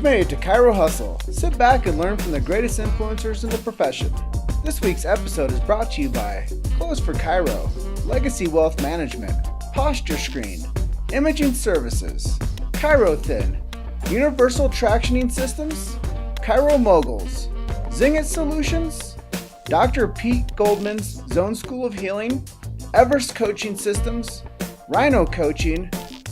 You've made it to Chiro Hustle. Sit back and learn from the greatest influencers in the profession. This week's episode is brought to you by Clothes for Chiro, Legacy Wealth Management, Posture Screen, Imaging Services, Chiro Thin, Universal Tractioning Systems, Chiro Moguls, Zingit Solutions, Dr. Pete Goldman's Zone School of Healing, Everest Coaching Systems, Rhino Coaching,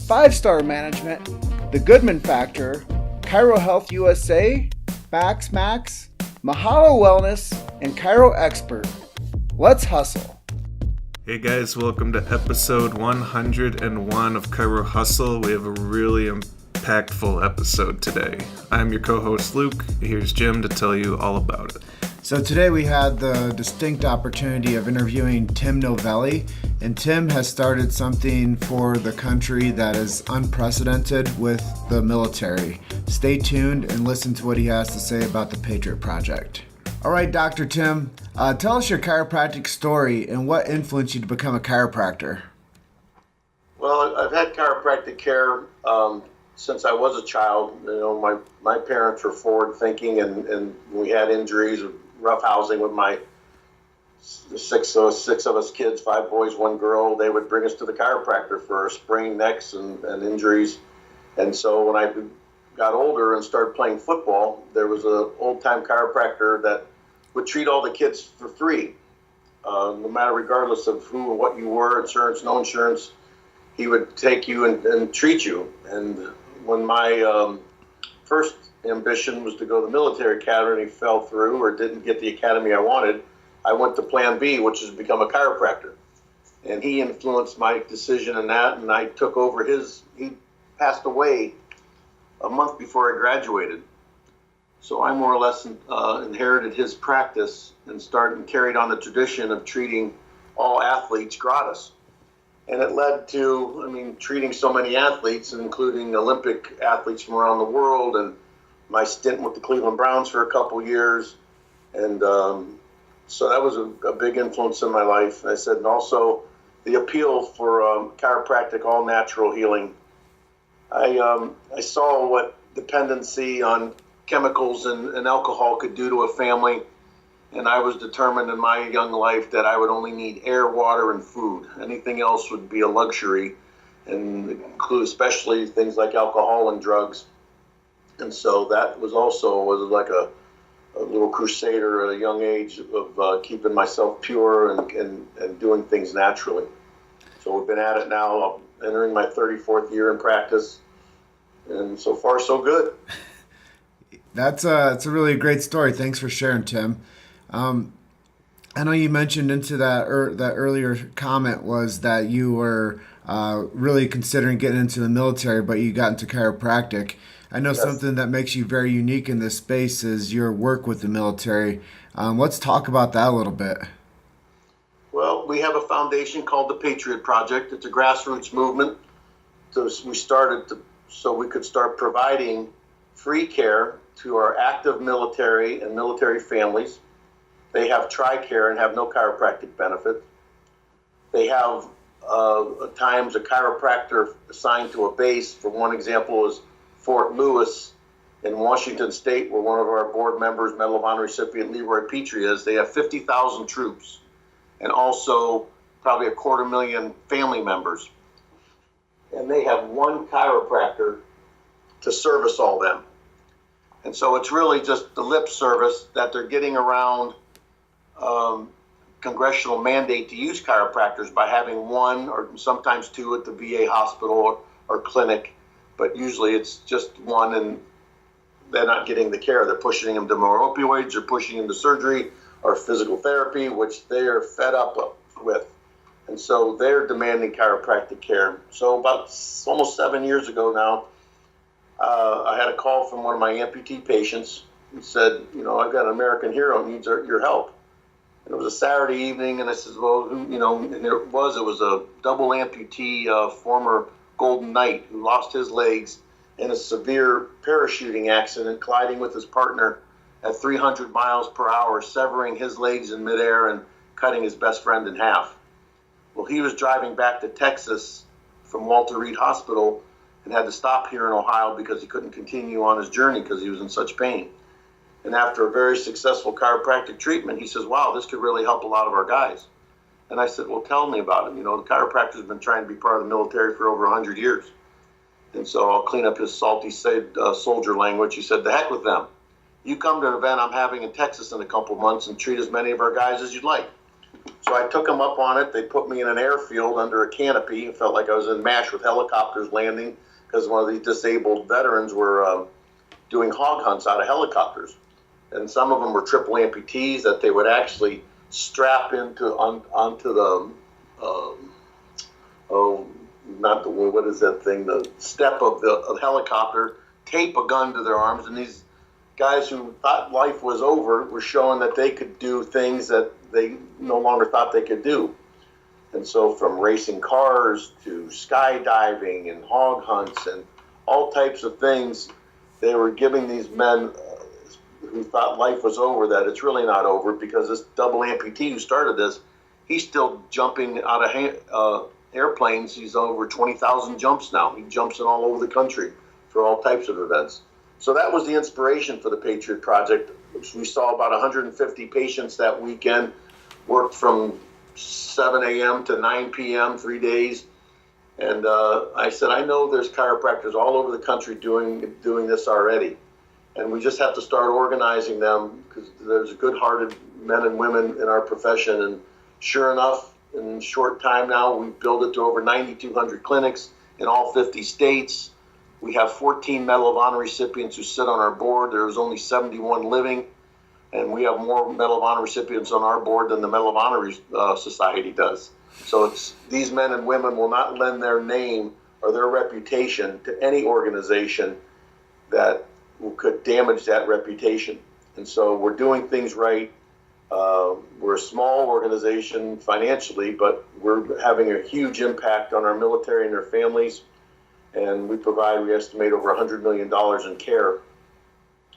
5-Star Management, The Goodman Factor, Chiro Health USA, Max, Mahalo Wellness, and Chiro Expert. Let's hustle. Hey guys, welcome to episode 101 of Chiro Hustle. We have a really impactful episode today. I'm your co-host Luke. Here's Jim to tell you all about it. So today we had the distinct opportunity of interviewing Tim Novelli, and Tim has started something for the country that is unprecedented with the military. Stay tuned and listen to what he has to say about the Patriot Project. All right, Dr. Tim, tell us your chiropractic story and what influenced you to become a chiropractor. Well, I've had chiropractic care since I was a child. You know, my parents were forward thinking, and we had injuries, rough housing with my six of us kids, 5 boys, 1 girl. They would bring us to the chiropractor for sprained necks and injuries. And so when I got older and started playing football, there was an old-time chiropractor that would treat all the kids for free, no matter regardless of who or what you were, insurance, no insurance. He would take you and treat you. And when my first ambition was to go to the military academy, fell through or didn't get the academy I wanted, I went to plan B, which is to become a chiropractor. And he influenced my decision in that, and I took over he passed away a month before I graduated. So I more or less inherited his practice and carried on the tradition of treating all athletes gratis. And it led to, treating so many athletes, including Olympic athletes from around the world, and my stint with the Cleveland Browns for a couple years. And so that was a big influence in my life. I said, and also the appeal for chiropractic, all natural healing. I saw what dependency on chemicals and alcohol could do to a family. And I was determined in my young life that I would only need air, water, and food. Anything else would be a luxury, and include especially things like alcohol and drugs. And so that was like a little crusader at a young age of keeping myself pure and doing things naturally. So we've been at it now, entering my 34th year in practice, and so far so good. It's a really great story. Thanks for sharing, Tim. I know you mentioned into that earlier comment was that you were really considering getting into the military, but you got into chiropractic. I know Yes. Something that makes you very unique in this space is your work with the military. Let's talk about that a little bit. Well, we have a foundation called the Patriot Project. It's a grassroots movement. So we started so we could start providing free care to our active military and military families. They have TRICARE and have no chiropractic benefit. They have at times a chiropractor assigned to a base. For one example is Fort Lewis in Washington State, where one of our board members, Medal of Honor recipient Leroy Petrie is. They have 50,000 troops and also probably 250,000 family members. And they have one chiropractor to service all them. And so it's really just the lip service that they're getting around congressional mandate to use chiropractors by having one or sometimes 2 at the VA hospital or clinic. But usually it's just one, and they're not getting the care. They're pushing them to more opioids, or pushing them to surgery or physical therapy, which they're fed up with. And so they're demanding chiropractic care. So about almost 7 years ago now, I had a call from one of my amputee patients who said, I've got an American hero who needs your help. And it was a Saturday evening, and I said, well, and it was a double amputee, former Golden Knight, who lost his legs in a severe parachuting accident, colliding with his partner at 300 miles per hour, severing his legs in midair and cutting his best friend in half. Well, he was driving back to Texas from Walter Reed Hospital and had to stop here in Ohio because he couldn't continue on his journey because he was in such pain. And after a very successful chiropractic treatment, he says, wow, this could really help a lot of our guys. And I said, well, tell me about it. You know, the chiropractor's been trying to be part of the military for over 100 years. And so I'll clean up his salty soldier language. He said, the heck with them. You come to an event I'm having in Texas in a couple of months and treat as many of our guys as you'd like. So I took them up on it. They put me in an airfield under a canopy. It felt like I was in MASH with helicopters landing because one of these disabled veterans were doing hog hunts out of helicopters. And some of them were triple amputees that they would actually strap onto the, what is that thing, the step of the helicopter, tape a gun to their arms, and these guys who thought life was over were showing that they could do things that they no longer thought they could do. And so from racing cars to skydiving and hog hunts and all types of things, they were giving these men who thought life was over that it's really not over, because this double amputee who started this, he's still jumping out of airplanes. He's over 20,000 jumps now. He jumps in all over the country for all types of events. So that was the inspiration for the Patriot Project. We saw about 150 patients that weekend, worked from 7 a.m. to 9 p.m., 3 days. And I said, I know there's chiropractors all over the country doing this already. And we just have to start organizing them, because there's good-hearted men and women in our profession. And sure enough, in a short time now, we've built it to over 9,200 clinics in all 50 states. We have 14 Medal of Honor recipients who sit on our board. There's only 71 living, and we have more Medal of Honor recipients on our board than the Medal of Honor Society does. So these men and women will not lend their name or their reputation to any organization that could damage that reputation. And so we're doing things right. We're a small organization financially, but we're having a huge impact on our military and their families. And we estimate over $100 million in care.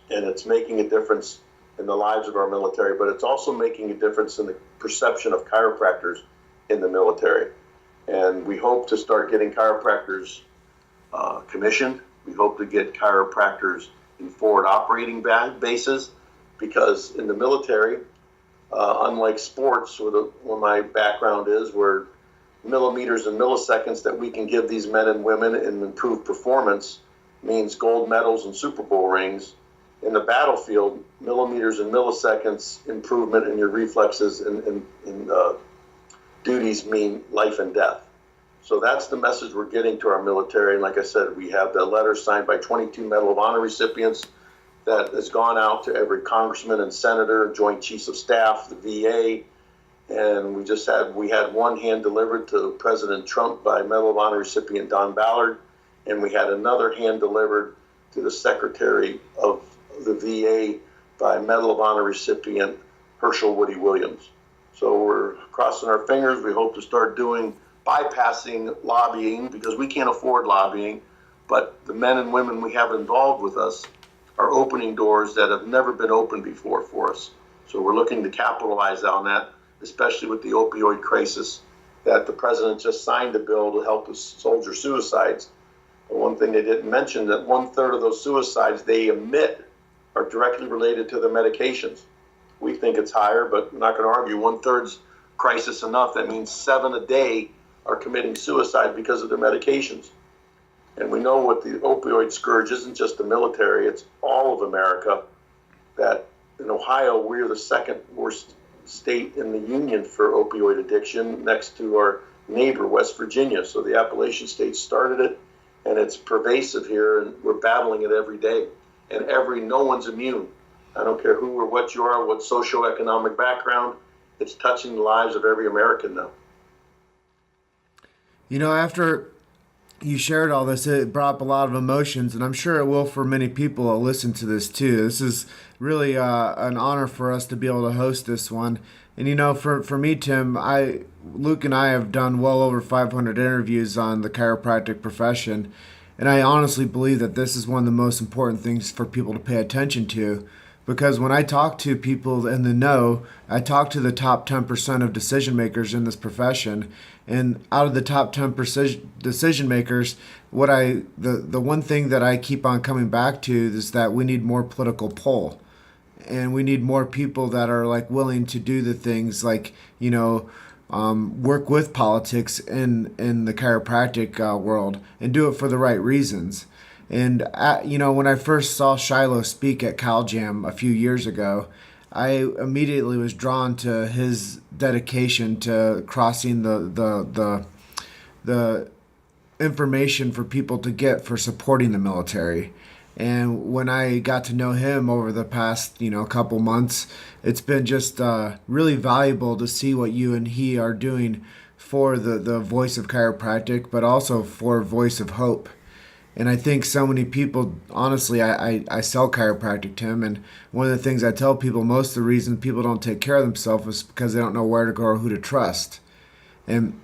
And it's making a difference in the lives of our military, but it's also making a difference in the perception of chiropractors in the military. And we hope to start getting chiropractors commissioned. We hope to get chiropractors in forward operating bases, because in the military, unlike sports, where my background is, where millimeters and milliseconds that we can give these men and women and improve performance means gold medals and Super Bowl rings. In the battlefield, millimeters and milliseconds improvement in your reflexes and duties mean life and death. So that's the message we're getting to our military. And like I said, we have the letter signed by 22 Medal of Honor recipients that has gone out to every congressman and senator, Joint Chiefs of Staff, the VA. And we had one hand delivered to President Trump by Medal of Honor recipient Don Ballard, and we had another hand delivered to the Secretary of the VA by Medal of Honor recipient Herschel Woody Williams. So we're crossing our fingers. We hope to start bypassing lobbying, because we can't afford lobbying, but the men and women we have involved with us are opening doors that have never been opened before for us. So we're looking to capitalize on that, especially with the opioid crisis, that the president just signed a bill to help with soldier suicides. But one thing they didn't mention, that 1/3 of those suicides they admit are directly related to the medications. We think it's higher, but we're not going to argue. 1/3's crisis enough. That means 7 a day are committing suicide because of their medications. And we know what the opioid scourge isn't just the military, it's all of America. That in Ohio, we're the second worst state in the union for opioid addiction, next to our neighbor, West Virginia. So the Appalachian states started it, and it's pervasive here, and we're battling it every day. And no one's immune. I don't care who or what you are, what socioeconomic background, it's touching the lives of every American now. You know, after you shared all this, it brought up a lot of emotions, and I'm sure it will for many people that listen to this too. This is really an honor for us to be able to host this one. And you know, for me, Tim, Luke and I have done well over 500 interviews on the chiropractic profession, and I honestly believe that this is one of the most important things for people to pay attention to, Because when I talk to people in the know, I talk to the top 10% of decision makers in this profession. And out of the top 10 decision makers, the one thing that I keep on coming back to is that we need more political pull. And we need more people that are like willing to do the things like, work with politics in the chiropractic world and do it for the right reasons. And, when I first saw Shiloh speak at CalJam a few years ago, I immediately was drawn to his dedication to crossing the information for people to get for supporting the military. And when I got to know him over the past, couple months, it's been just really valuable to see what you and he are doing for the voice of chiropractic, but also for voice of hope. And I think so many people, honestly, I sell chiropractic, Tim, and one of the things I tell people, most of the reason people don't take care of themselves is because they don't know where to go or who to trust. And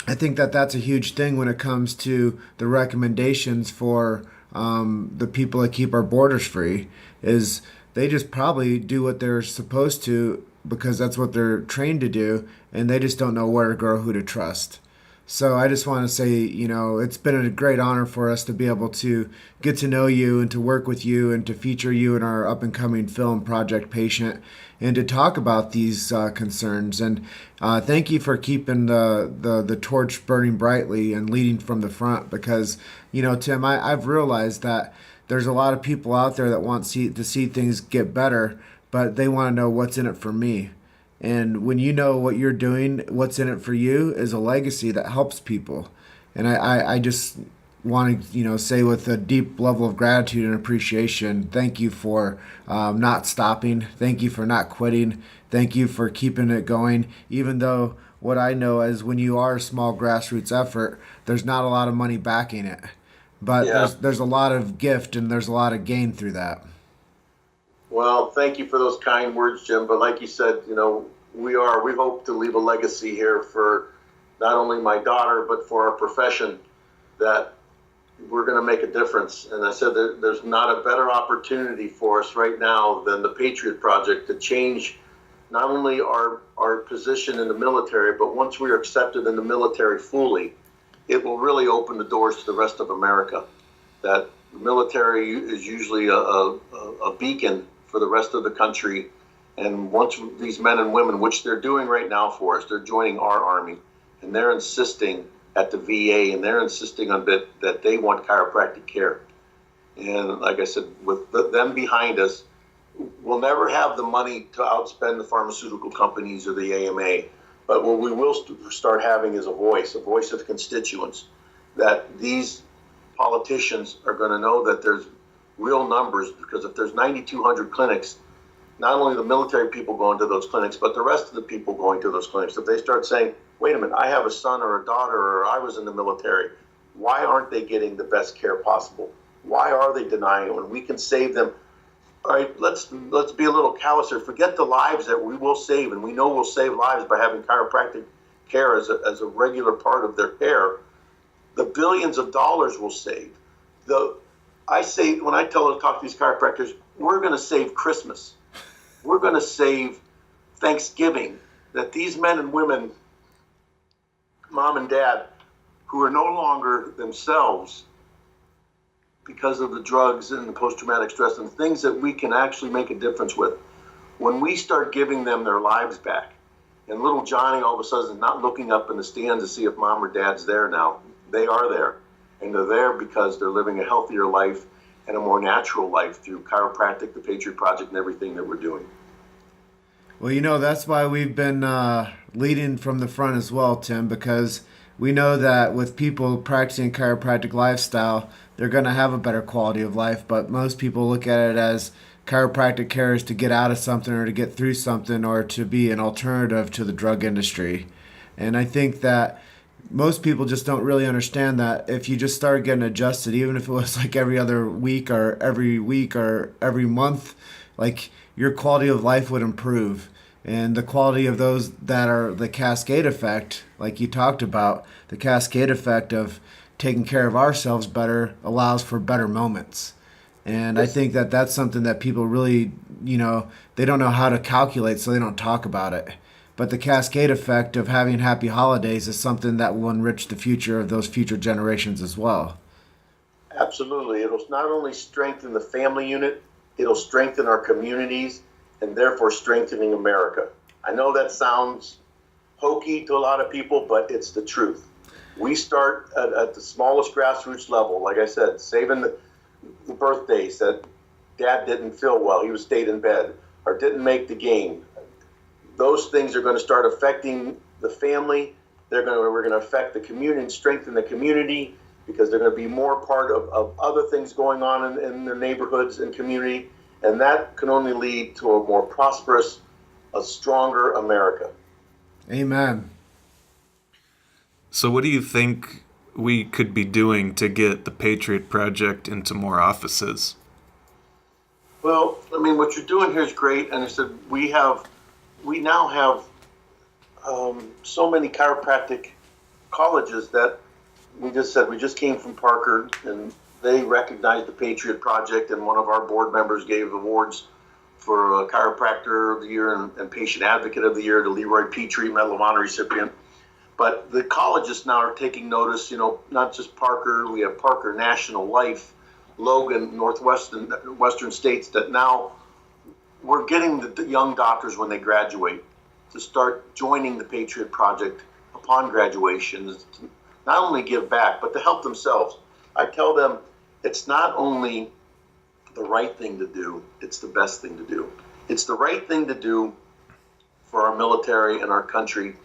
I think that that's a huge thing when it comes to the recommendations for the people that keep our borders free, is they just probably do what they're supposed to because that's what they're trained to do, and they just don't know where to go or who to trust. So I just want to say, it's been a great honor for us to be able to get to know you and to work with you and to feature you in our up-and-coming film, Project Patient, and to talk about these concerns. And thank you for keeping the torch burning brightly and leading from the front because, Tim, I've realized that there's a lot of people out there that want to see things get better, but they want to know what's in it for me. And when you know what you're doing, what's in it for you is a legacy that helps people. And I just want to, say with a deep level of gratitude and appreciation, thank you for not stopping. Thank you for not quitting. Thank you for keeping it going. Even though what I know is when you are a small grassroots effort, there's not a lot of money backing it. But there's a lot of gift and there's a lot of gain through that. Well, thank you for those kind words, Jim. But like you said, we hope to leave a legacy here for not only my daughter, but for our profession, that we're going to make a difference. And I said that there's not a better opportunity for us right now than the Patriot Project to change not only our position in the military, but once we are accepted in the military fully, it will really open the doors to the rest of America. That the military is usually a beacon for the rest of the country. And once these men and women, which they're doing right now for us, they're joining our Army, and they're insisting at the VA, and they're insisting on that they want chiropractic care. And like I said, with them behind us, we'll never have the money to outspend the pharmaceutical companies or the AMA. But what we will start having is a voice of constituents, that these politicians are going to know that there's real numbers, because if there's 9,200 clinics, not only the military people going to those clinics, but the rest of the people going to those clinics, if they start saying, wait a minute, I have a son or a daughter, or I was in the military, why aren't they getting the best care possible? Why are they denying it when we can save them? All right, let's be a little callous here. Forget the lives that we will save, and we know we'll save lives by having chiropractic care as a regular part of their care. The billions of dollars we'll save. I say, when I talk to these chiropractors, we're going to save Christmas. We're going to save Thanksgiving. That these men and women, mom and dad, who are no longer themselves because of the drugs and the post-traumatic stress and things that we can actually make a difference with, when we start giving them their lives back, and little Johnny all of a sudden is not looking up in the stands to see if mom or dad's there now. They are there. And they're there because they're living a healthier life and a more natural life through chiropractic, the Patriot Project, and everything that we're doing. Well, that's why we've been leading from the front as well, Tim, because we know that with people practicing chiropractic lifestyle, they're going to have a better quality of life, but most people look at it as chiropractic care is to get out of something or to get through something or to be an alternative to the drug industry. And I think that most people just don't really understand that if you just started getting adjusted, even if it was like every other week or every month, like your quality of life would improve. And the quality of those that are the cascade effect, like you talked about, the cascade effect of taking care of ourselves better allows for better moments. And I think that that's something that people really, they don't know how to calculate, so they don't talk about it. But the cascade effect of having happy holidays is something that will enrich the future of those future generations as well. Absolutely. It'll not only strengthen the family unit, it'll strengthen our communities and therefore strengthening America. I know that sounds hokey to a lot of people, but it's the truth. We start at the smallest grassroots level, like I said, saving the birthdays that dad didn't feel well, he stayed in bed, or didn't make the game. Those things are going to start affecting the family. We're going to affect the community and strengthen the community because they're going to be more part of other things going on in the neighborhoods and community. And that can only lead to a more prosperous, a stronger America. Amen. So what do you think we could be doing to get the Patriot Project into more offices? Well, I mean, what you're doing here is great. And I said, we now have so many chiropractic colleges that we just came from Parker, and they recognized the Patriot Project, and one of our board members gave awards for Chiropractor of the Year and Patient Advocate of the Year to Leroy Petrie, Medal of Honor recipient. But the colleges now are taking notice, not just Parker, we have Parker National Life, Logan, Western states, that now we're getting the young doctors when they graduate to start joining the Patriot Project upon graduation, to not only give back, but to help themselves. I tell them it's not only the right thing to do, it's the best thing to do. It's the right thing to do for our military and our country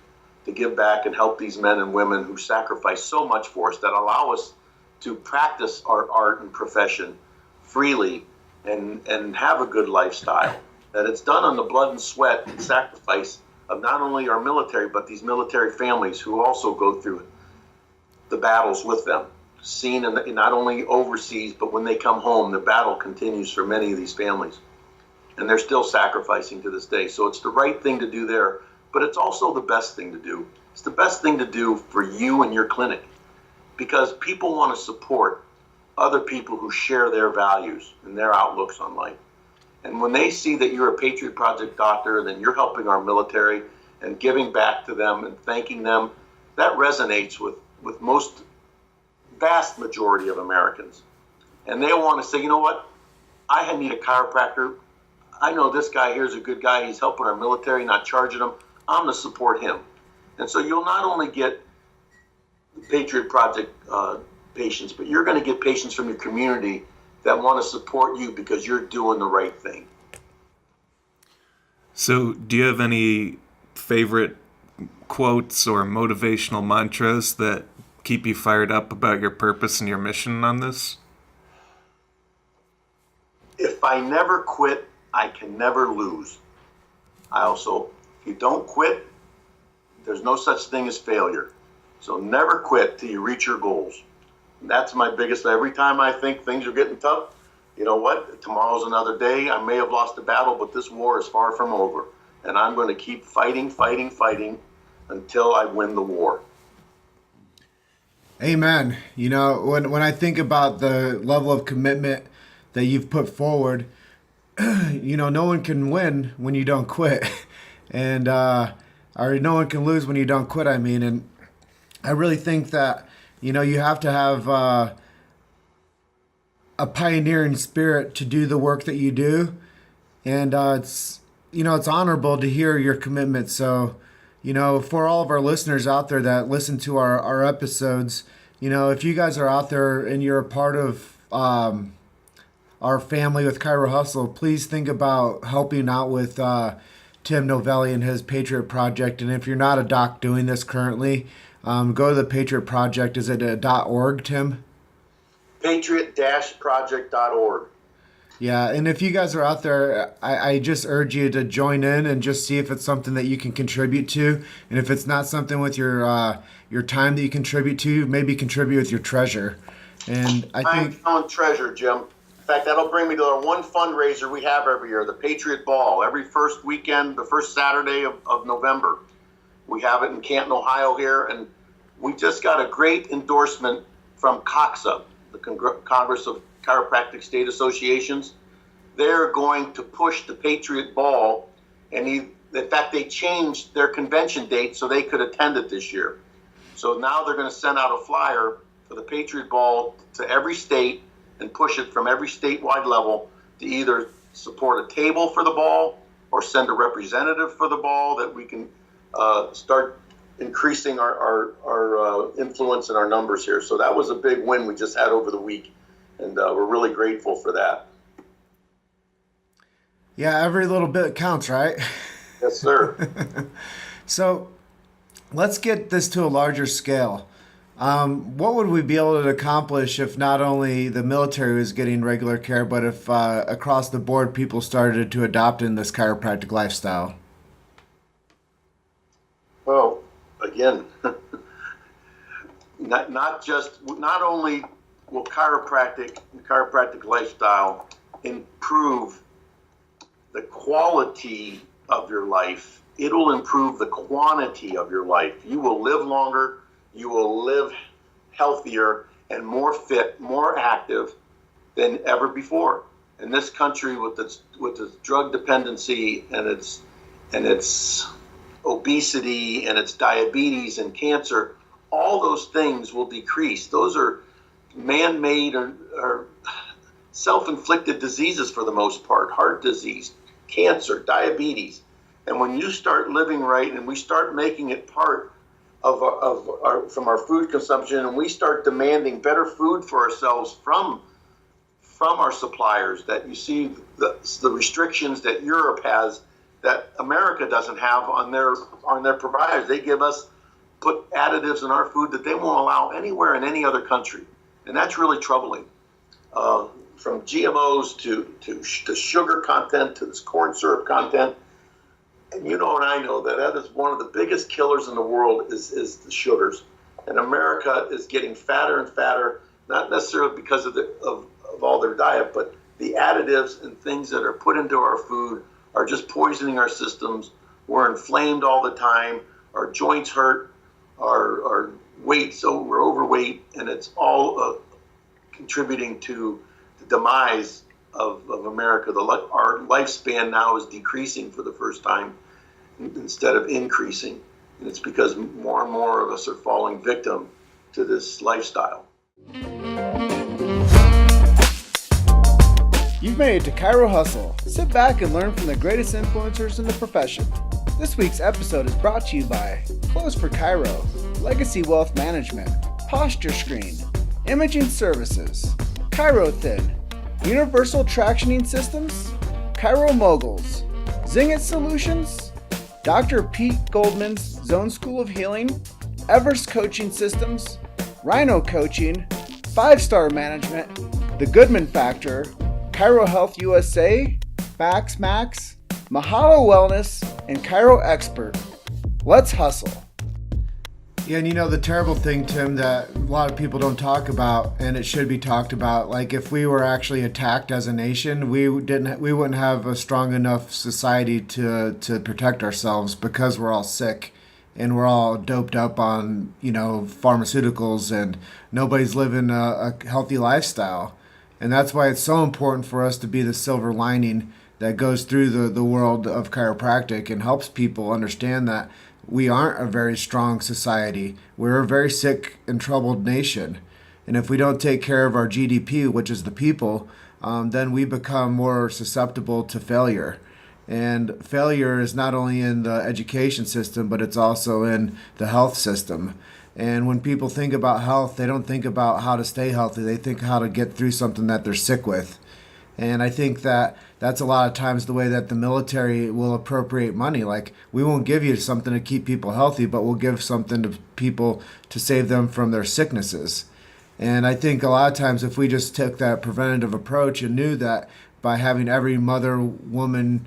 to give back and help these men and women who sacrifice so much for us, that allow us to practice our art and profession freely and have a good lifestyle. That it's done on the blood and sweat and sacrifice of not only our military, but these military families who also go through the battles with them. Seen in not only overseas, but when they come home, the battle continues for many of these families. And they're still sacrificing to this day. So it's the right thing to do there, but it's also the best thing to do. It's the best thing to do for you and your clinic, because people want to support other people who share their values and their outlooks on life. And when they see that you're a Patriot Project doctor, then you're helping our military and giving back to them and thanking them, that resonates with most vast majority of Americans. And they'll want to say, you know what, I need a chiropractor. I know this guy here is a good guy. He's helping our military, not charging them. I'm going to support him. And so you'll not only get the Patriot Project patients, but you're going to get patients from your community that want to support you because you're doing the right thing. So do you have any favorite quotes or motivational mantras that keep you fired up about your purpose and your mission on this? If I never quit, I can never lose. If you don't quit, there's no such thing as failure. So never quit till you reach your goals. And that's my biggest, every time I think things are getting tough, you know what, tomorrow's another day. I may have lost a battle, but this war is far from over. And I'm going to keep fighting until I win the war. Amen. When I think about the level of commitment that you've put forward, no one can win when you don't quit. And, or no one can lose when you don't quit, and I really think that, you have to have a pioneering spirit to do the work that you do. And it's honorable to hear your commitment. So, for all of our listeners out there that listen to our episodes, if you guys are out there and you're a part of our family with Chiro Hustle, please think about helping out with Tim Novelli and his Patriot Project. And if you're not a doc doing this currently, go to the Patriot Project. Is it .org, Tim? Patriot-project.org. Yeah, and if you guys are out there, I just urge you to join in and just see if it's something that you can contribute to. And if it's not something with your time that you contribute to, maybe contribute with your treasure. And I think treasure, Jim. In fact, that'll bring me to our one fundraiser we have every year, the Patriot Ball. Every first weekend, the first Saturday of November. We have it in Canton, Ohio here, and we just got a great endorsement from COXA, the Congress of Chiropractic State Associations. They're going to push the Patriot Ball, and in fact, they changed their convention date so they could attend it this year. So now they're going to send out a flyer for the Patriot Ball to every state and push it from every statewide level to either support a table for the ball or send a representative for the ball, that we can start increasing our influence and our numbers here. So that was a big win we just had over the week, and we're really grateful for that. Yeah, every little bit counts, right? Yes, sir. So let's get this to a larger scale. What would we be able to accomplish if not only the military was getting regular care, but if across the board people started to adopt in this chiropractic lifestyle? Well, again, not only will chiropractic lifestyle improve the quality of your life, it'll improve the quantity of your life. You will live longer, you will live healthier and more fit, more active than ever before. In this country, with its drug dependency and its obesity and its diabetes and cancer, all those things will decrease. Those are man-made or self-inflicted diseases for the most part: heart disease, cancer, diabetes. And when you start living right and we start making it part of our food consumption, and we start demanding better food for ourselves from our suppliers, that you see the restrictions that Europe has that America doesn't have on their providers. They put additives in our food that they won't allow anywhere in any other country, and that's really troubling. From GMOs to sugar content to this corn syrup content. And you know, and I know that is one of the biggest killers in the world is the sugars. And America is getting fatter and fatter, not necessarily because of all their diet, but the additives and things that are put into our food are just poisoning our systems. We're inflamed all the time. Our joints hurt. Our we're overweight, and it's all contributing to the demise of America. Our lifespan now is decreasing for the first time instead of increasing. And it's because more and more of us are falling victim to this lifestyle. You've made it to Chiro Hustle. Sit back and learn from the greatest influencers in the profession. This week's episode is brought to you by Clothes for Chiro, Legacy Wealth Management, Posture Screen, Imaging Services, Chiro Thin, Universal Tractioning Systems, Chiro Moguls, Zingit Solutions, Dr. Pete Goldman's Zone School of Healing, Evers Coaching Systems, Rhino Coaching, 5-Star Management, The Goodman Factor, Chiro Health USA, Max, Mahalo Wellness, and Chiro Expert. Let's hustle. Yeah, and you know the terrible thing, Tim, that a lot of people don't talk about, and it should be talked about. Like, if we were actually attacked as a nation, we wouldn't have a strong enough society to protect ourselves, because we're all sick and we're all doped up on, pharmaceuticals, and nobody's living a healthy lifestyle. And that's why it's so important for us to be the silver lining that goes through the world of chiropractic and helps people understand that we aren't a very strong society. We're a very sick and troubled nation. And if we don't take care of our GDP, which is the people, then we become more susceptible to failure. And failure is not only in the education system, but it's also in the health system. And when people think about health, they don't think about how to stay healthy. They think how to get through something that they're sick with. And I think that that's a lot of times the way that the military will appropriate money. Like, we won't give you something to keep people healthy, but we'll give something to people to save them from their sicknesses. And I think a lot of times if we just took that preventative approach and knew that by having every mother, woman,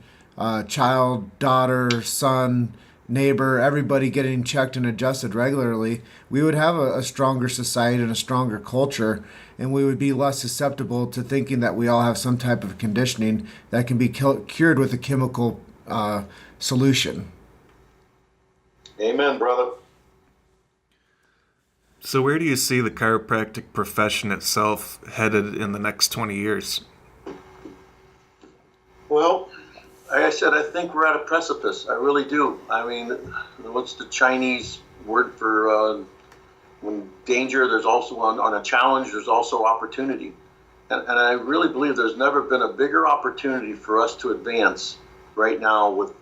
child, daughter, son, neighbor, everybody getting checked and adjusted regularly, we would have a stronger society and a stronger culture, and we would be less susceptible to thinking that we all have some type of conditioning that can be cured with a chemical solution. Amen, brother. So where do you see the chiropractic profession itself headed in the next 20 years? Well, like I said, I think we're at a precipice. I really do. I mean, what's the Chinese word for when danger, there's also on a challenge, there's also opportunity. And I really believe there's never been a bigger opportunity for us to advance right now with,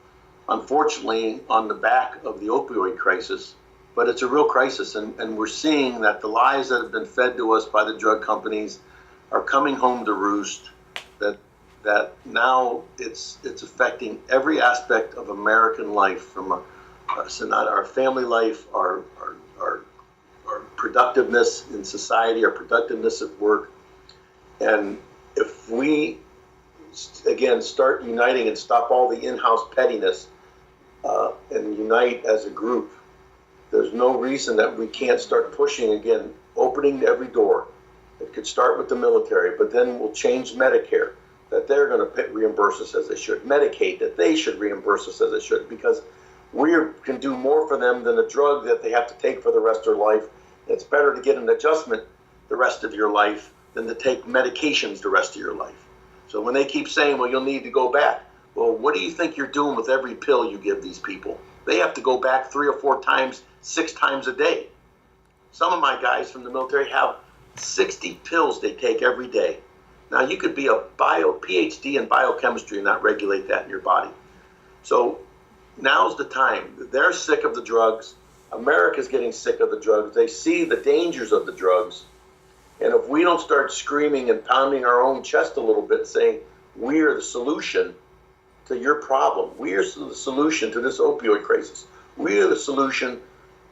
unfortunately, on the back of the opioid crisis. But it's a real crisis, and we're seeing that the lies that have been fed to us by the drug companies are coming home to roost, that now it's affecting every aspect of American life, from our family life, our productiveness in society, our productiveness at work. And if we, again, start uniting and stop all the in-house pettiness and unite as a group, there's no reason that we can't start pushing again, opening every door. It could start with the military, but then we'll change Medicare, that they're going to reimburse us as they should. Medicaid, that they should reimburse us as they should, because we can do more for them than a drug that they have to take for the rest of their life. It's better to get an adjustment the rest of your life than to take medications the rest of your life. So when they keep saying, well, you'll need to go back, well, what do you think you're doing with every pill you give these people? They have to go back 3 or 4 times, 6 times a day. Some of my guys from the military have 60 pills they take every day. Now, you could be a PhD in biochemistry and not regulate that in your body. So now's the time. They're sick of the drugs. America's getting sick of the drugs. They see the dangers of the drugs. And if we don't start screaming and pounding our own chest a little bit, saying, we are the solution to your problem. We are the solution to this opioid crisis. We are the solution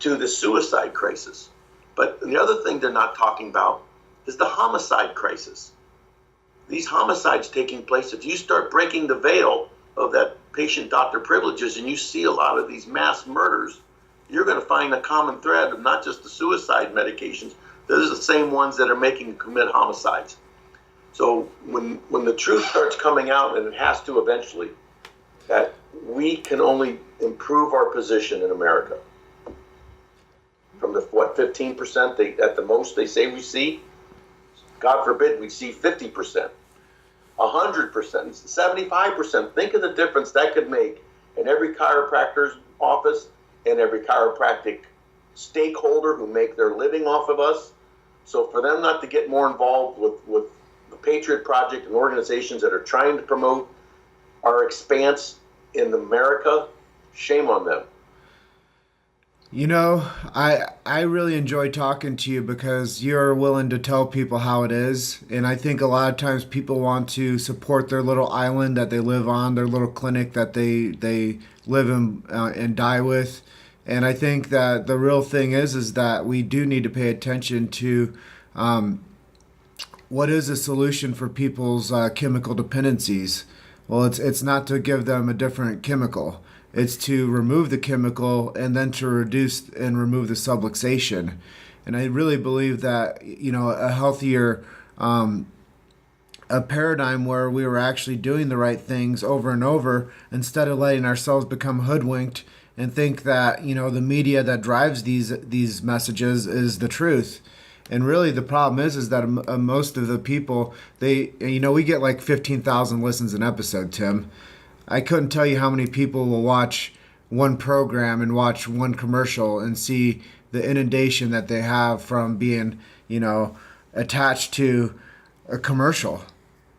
to the suicide crisis. But the other thing they're not talking about is the homicide crisis. These homicides taking place, if you start breaking the veil of that patient-doctor privileges and you see a lot of these mass murders, you're going to find a common thread of not just the suicide medications. Those are the same ones that are making you commit homicides. So when the truth starts coming out, and it has to eventually, that we can only improve our position in America. From the, 15% at the most they say we see, God forbid we see 50%, 100%, 75%. Think of the difference that could make in every chiropractor's office and every chiropractic stakeholder who make their living off of us. So for them not to get more involved with the Patriot Project and organizations that are trying to promote our expanse in America, shame on them. You know, I really enjoy talking to you because you're willing to tell people how it is. And I think a lot of times people want to support their little island that they live on, their little clinic that they live in and die with. And I think that the real thing is that we do need to pay attention to what is a solution for people's chemical dependencies. Well, it's not to give them a different chemical. It's to remove the chemical and then to reduce and remove the subluxation. And I really believe that, you know, a healthier a paradigm where we were actually doing the right things over and over instead of letting ourselves become hoodwinked and think that, you know, the media that drives these messages is the truth. And really the problem is that most of the people, we get like 15,000 listens an episode, Tim. I couldn't tell you how many people will watch one program and watch one commercial and see the inundation that they have from being, you know, attached to a commercial.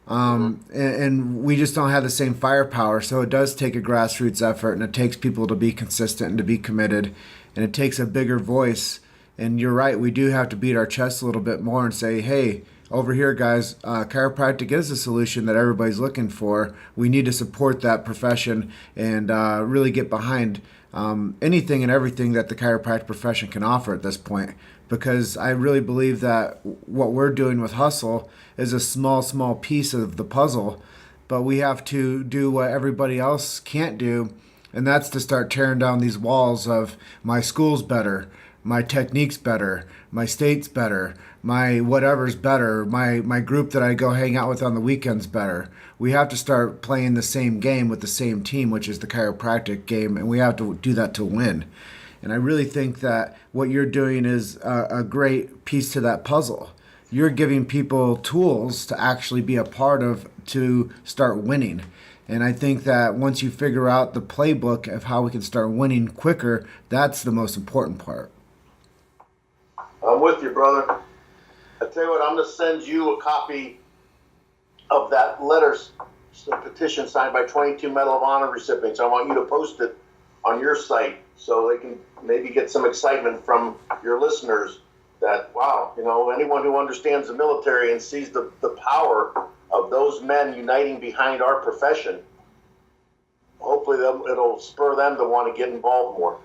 And we just don't have the same firepower. So it does take a grassroots effort, and it takes people to be consistent and to be committed, and it takes a bigger voice. And you're right, we do have to beat our chest a little bit more and say, hey, over here, guys, chiropractic is a solution that everybody's looking for. We need to support that profession and really get behind anything and everything that the chiropractic profession can offer at this point. Because I really believe that what we're doing with Hustle is a small piece of the puzzle, but we have to do what everybody else can't do, and that's to start tearing down these walls of my school's better, my technique's better, my state's better, my whatever's better, my group that I go hang out with on the weekend's better. We have to start playing the same game with the same team, which is the chiropractic game, and we have to do that to win. And I really think that what you're doing is a great piece to that puzzle. You're giving people tools to actually be a part of to start winning. And I think that once you figure out the playbook of how we can start winning quicker, that's the most important part. I'm with you, brother. I tell you what, I'm going to send you a copy of that letter, petition signed by 22 Medal of Honor recipients. I want you to post it on your site so they can maybe get some excitement from your listeners that, wow, anyone who understands the military and sees the power of those men uniting behind our profession, hopefully it'll spur them to want to get involved more.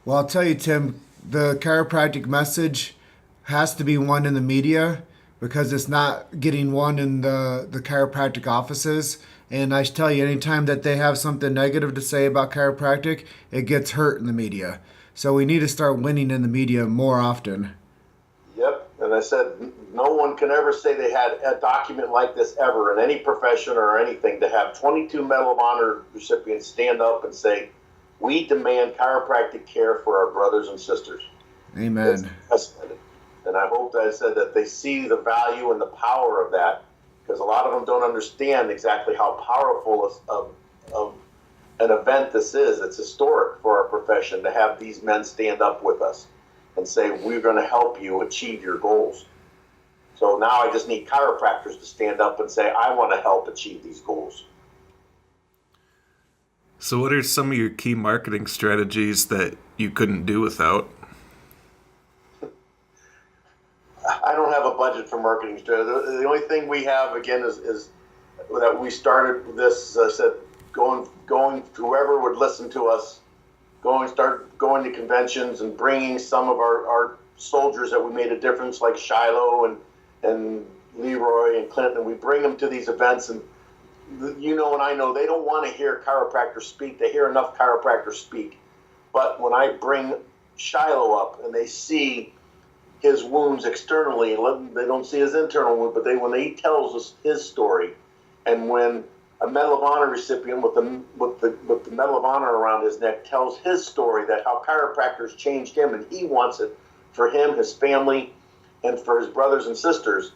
Well, I'll tell you, Tim, the chiropractic message has to be won in the media because it's not getting won in the chiropractic offices. And I tell you, anytime that they have something negative to say about chiropractic, it gets hurt in the media. So we need to start winning in the media more often. Yep, and I said no one can ever say they had a document like this ever in any profession or anything, to have 22 Medal of Honor recipients stand up and say, we demand chiropractic care for our brothers and sisters. Amen. And I hope that I said that they see the value and the power of that, because a lot of them don't understand exactly how powerful of an event this is. It's historic for our profession to have these men stand up with us and say, we're going to help you achieve your goals. So now I just need chiropractors to stand up and say, I want to help achieve these goals. So what are some of your key marketing strategies that you couldn't do without? I don't have a budget for marketing strategy. The only thing we have, again, is that we started this, as I said, going whoever would listen to us, start going to conventions and bringing some of our soldiers that we made a difference, like Shiloh and Leroy and Clinton. We bring them to these events, and and I know they don't want to hear chiropractors speak. They hear enough chiropractors speak. But when I bring Shiloh up and they see his wounds externally, they don't see his internal wound, but when he tells us his story, and when a Medal of Honor recipient with the Medal of Honor around his neck tells his story, that how chiropractors changed him and he wants it for him, his family, and for his brothers and sisters.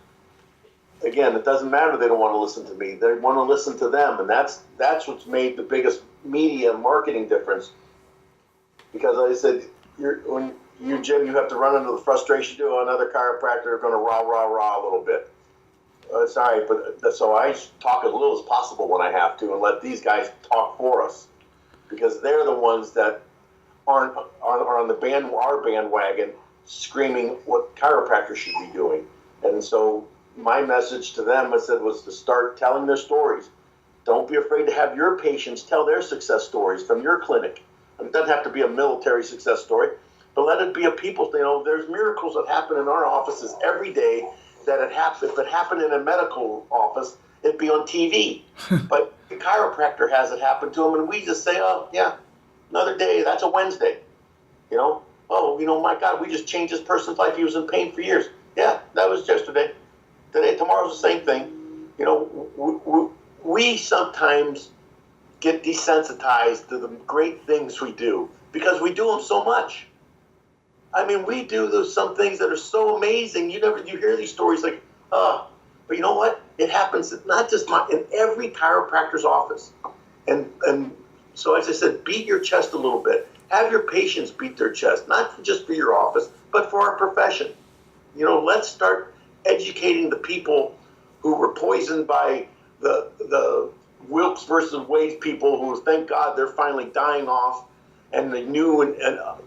Again, it doesn't matter they don't want to listen to me. They want to listen to them, and that's what's made the biggest media marketing difference. Because like I said, Jim, you have to run into the frustration to another chiropractor going to rah a little bit. Sorry, but so I talk as little as possible when I have to, and let these guys talk for us, because they're the ones that are on our bandwagon screaming what chiropractors should be doing. And so my message to them, I said, was to start telling their stories. Don't be afraid to have your patients tell their success stories from your clinic. And it doesn't have to be a military success story, but let it be a people's. There's miracles that happen in our offices every day. That if it happened in a medical office, it'd be on TV. But the chiropractor has it happen to him, and we just say, oh, yeah, another day, that's a Wednesday. My God, we just changed this person's life. He was in pain for years. Yeah, that was yesterday. Tomorrow's the same thing. We sometimes get desensitized to the great things we do because we do them so much. I mean, we do some things that are so amazing. You hear these stories like, but you know what? It happens not just in every chiropractor's office. And so as I said, beat your chest a little bit. Have your patients beat their chest, not just for your office, but for our profession. Let's start educating the people who were poisoned by the Wilkes versus Wade people, who, thank God, they're finally dying off. And the new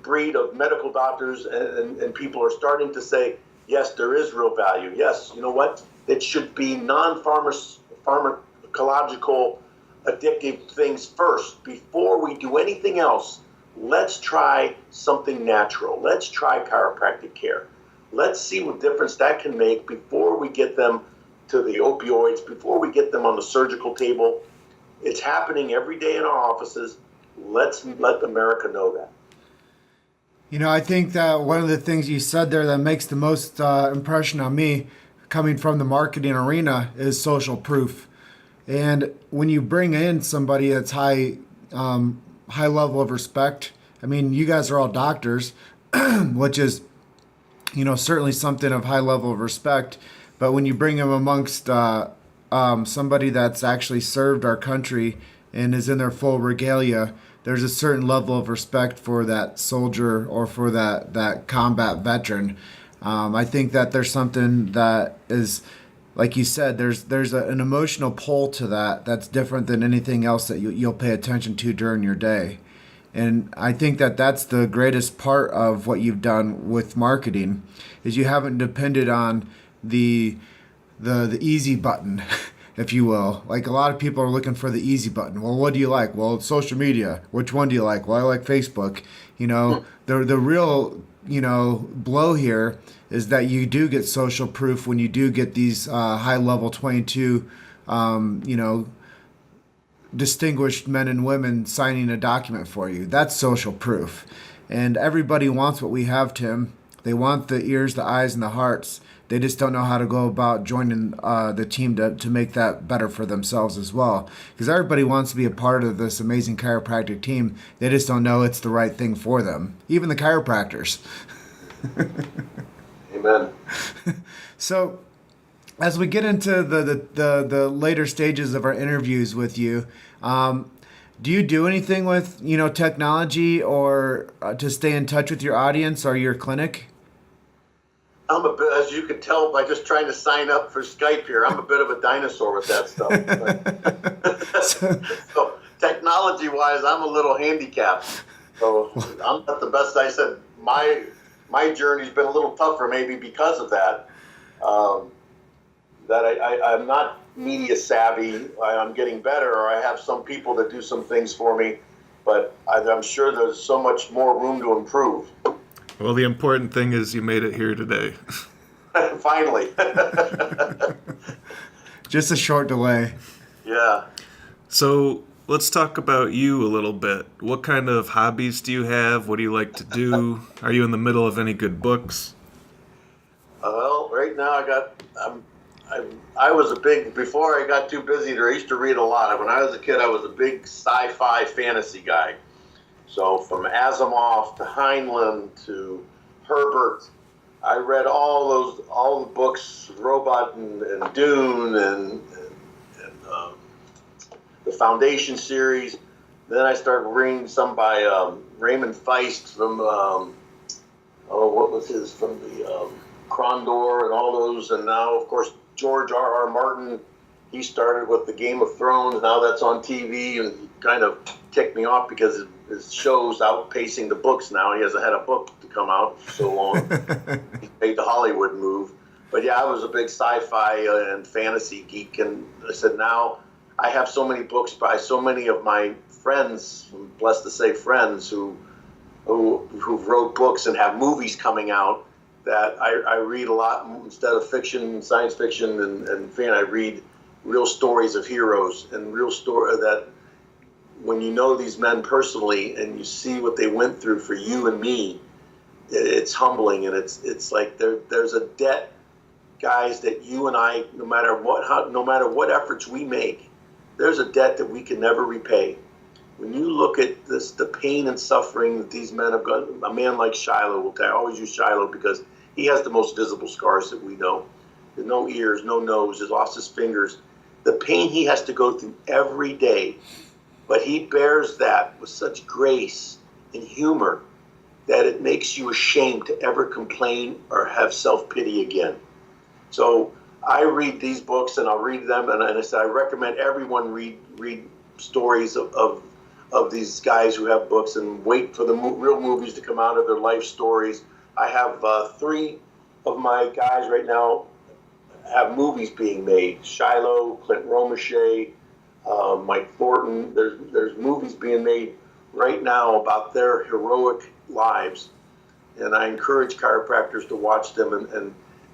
breed of medical doctors and people are starting to say, yes, there is real value. Yes, you know what? It should be non-pharmacological addictive things first. Before we do anything else, let's try something natural. Let's try chiropractic care. Let's see what difference that can make before we get them to the opioids, before we get them on the surgical table. It's happening every day in our offices. Let's let America know that. I think that one of the things you said there that makes the most impression on me, coming from the marketing arena, is social proof. And when you bring in somebody that's high level of respect I mean, you guys are all doctors, which is, certainly something of high level of respect. But when you bring them amongst somebody that's actually served our country and is in their full regalia, there's a certain level of respect for that soldier or for that combat veteran. I think that there's something that is, like you said, there's an emotional pull to that's different than anything else that you'll pay attention to during your day. And I think that that's the greatest part of what you've done with marketing, is you haven't depended on the easy button, if you will. Like, a lot of people are looking for the easy button. Well, what do you like? Well, it's social media. Which one do you like? Well, I like Facebook. The real, blow here is that you do get social proof when you do get these high level 22, distinguished men and women signing a document for you. That's social proof. And everybody wants what we have, Tim. They want the ears, the eyes, and the hearts. They just don't know how to go about joining the team to make that better for themselves as well. Because everybody wants to be a part of this amazing chiropractic team. They just don't know it's the right thing for them. Even the chiropractors. Amen. So, as we get into the later stages of our interviews with you, do you do anything with technology or to stay in touch with your audience or your clinic? I'm a bit, as you can tell by just trying to sign up for Skype here, I'm a bit of a dinosaur with that stuff. So technology-wise, I'm a little handicapped. So I'm not the best. I said my journey's been a little tougher, maybe because of that. I'm not media savvy. I'm getting better, or I have some people that do some things for me, but I'm sure there's so much more room to improve. Well, the important thing is you made it here today. Finally. Just a short delay. Yeah. So let's talk about you a little bit. What kind of hobbies do you have? What do you like to do? Are you in the middle of any good books? Well, right now I was a big, before I got too busy there, I used to read a lot. When I was a kid, I was a big sci-fi fantasy guy. So from Asimov to Heinlein to Herbert, I read all the books, Robot and Dune and the Foundation series. Then I started reading some by Raymond Feist from, what was his, from the Krondor and all those. And now, of course, George R.R. Martin, he started with the Game of Thrones. Now that's on TV, and he kind of ticked me off because his show's outpacing the books now. He hasn't had a book to come out for so long. He made the Hollywood move. But yeah, I was a big sci-fi and fantasy geek, and I said, now I have so many books by so many of my friends, I'm blessed to say friends, who wrote books and have movies coming out, that I read a lot. Instead of fiction, science fiction, and fan, I read real stories of heroes, and real story that when you know these men personally and you see what they went through for you and me, it's humbling, and it's like there's a debt, guys, that you and I, no matter what efforts we make, there's a debt that we can never repay. When you look at this, the pain and suffering that these men have gone, a man like Shiloh, I always use Shiloh because he has the most visible scars that we know. There's no ears, no nose, he's lost his fingers. The pain he has to go through every day, but he bears that with such grace and humor that it makes you ashamed to ever complain or have self-pity again. So I read these books, and I'll read them, and I said I recommend everyone read stories of these guys who have books, and wait for the real movies to come out of their life stories. I have 3 of my guys right now have movies being made. Shiloh, Clint Romachet, Mike Thornton. There's movies being made right now about their heroic lives, and I encourage chiropractors to watch them,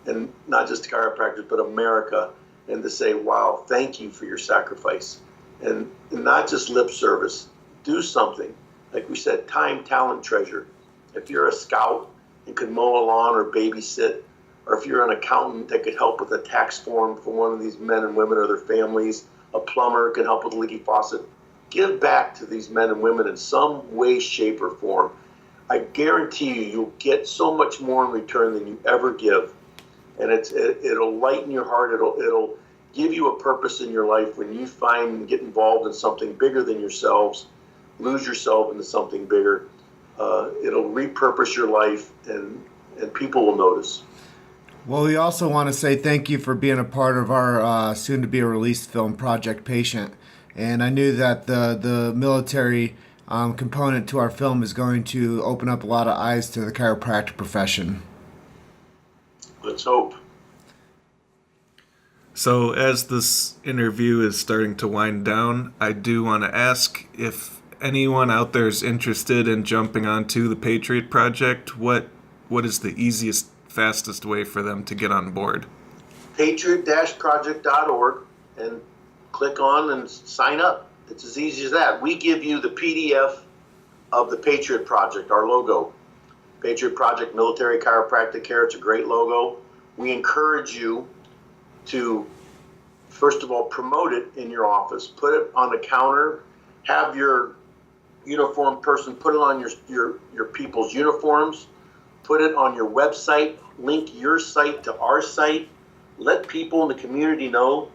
and not just chiropractors, but America, and to say, wow, thank you for your sacrifice, and not just lip service. Do something. Like we said, time, talent, treasure. If you're a scout and could mow a lawn or babysit, or if you're an accountant that could help with a tax form for one of these men and women or their families, a plumber can help with a leaky faucet, give back to these men and women in some way, shape, or form. I guarantee you'll get so much more in return than you ever give. And it'll lighten your heart. It'll give you a purpose in your life when you find and get involved in something bigger than yourselves, lose yourself into something bigger. It'll repurpose your life, and people will notice. Well, we also want to say thank you for being a part of our soon-to-be-released film, Project Patient. And I knew that the military component to our film is going to open up a lot of eyes to the chiropractic profession. Let's hope. So as this interview is starting to wind down, I do want to ask if anyone out there is interested in jumping onto the Patriot Project, what is the easiest, fastest way for them to get on board? Patriot-project.org and click on and sign up. It's as easy as that. We give you the PDF of the Patriot Project, our logo. Patriot Project Military Chiropractic Care. It's a great logo. We encourage you to, first of all, promote it in your office. Put it on the counter. Have your uniform person put it on your people's uniforms. Put it on your website. Link your site to our site. Let people in the community know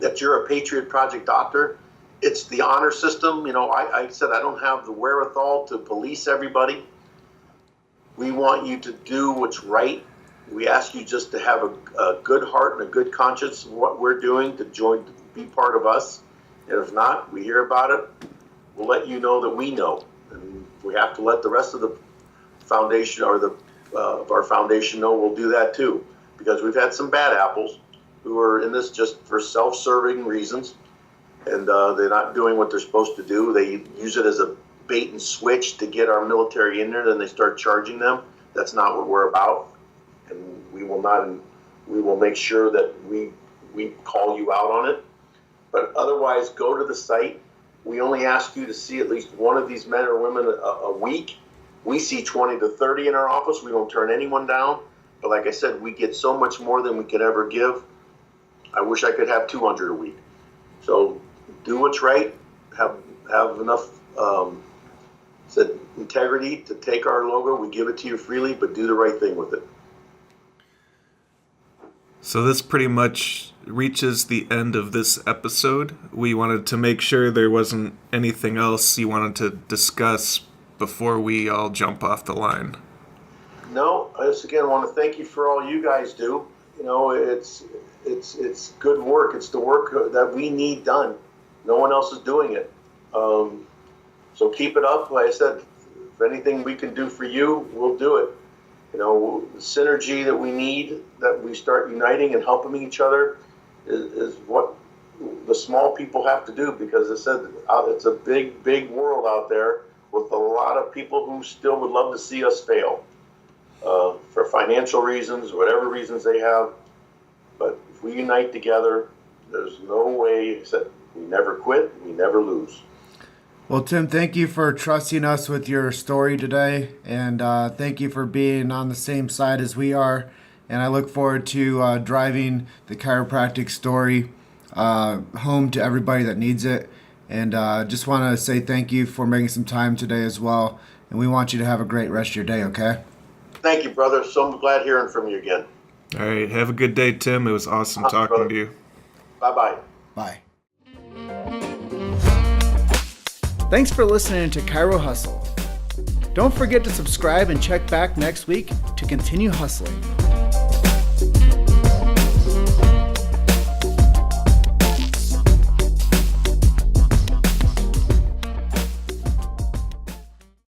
that you're a Patriot Project doctor. It's the honor system. I said I don't have the wherewithal to police everybody. We want you to do what's right. We ask you just to have a good heart and a good conscience of what we're doing, to be part of us. And if not, we hear about it. We'll let you know that we know. And if we have to let the rest of the foundation or of our foundation know, we'll do that too. Because we've had some bad apples who are in this just for self-serving reasons. And they're not doing what they're supposed to do. They use it as a bait and switch to get our military in there, then they start charging them. That's not what we're about. And we will not, and we will make sure that we call you out on it. But otherwise, go to the site. We only ask you to see at least one of these men or women a week. We see 20 to 30 in our office. We don't turn anyone down. But like I said, we get so much more than we could ever give. I wish I could have 200 a week. So do what's right. Have enough integrity to take our logo. We give it to you freely, but do the right thing with it. So this pretty much reaches the end of this episode. We wanted to make sure there wasn't anything else you wanted to discuss before we all jump off the line. No, I just again want to thank you for all you guys do. It's good work. It's the work that we need done. No one else is doing it. So keep it up. Like I said, if anything we can do for you, we'll do it. The synergy that we need, that we start uniting and helping each other is what the small people have to do, because as I said, it's a big, big world out there with a lot of people who still would love to see us fail for financial reasons, whatever reasons they have. But if we unite together, there's no way except we never quit, we never lose. Well, Tim, thank you for trusting us with your story today, and thank you for being on the same side as we are. And I look forward to driving the chiropractic story home to everybody that needs it. And just want to say thank you for making some time today as well. And we want you to have a great rest of your day, okay? Thank you, brother. So I'm glad hearing from you again. All right. Have a good day, Tim. It was awesome talking brother. to you. Bye-bye. Bye. Thanks for listening to Chiro Hustle. Don't forget to subscribe and check back next week to continue hustling.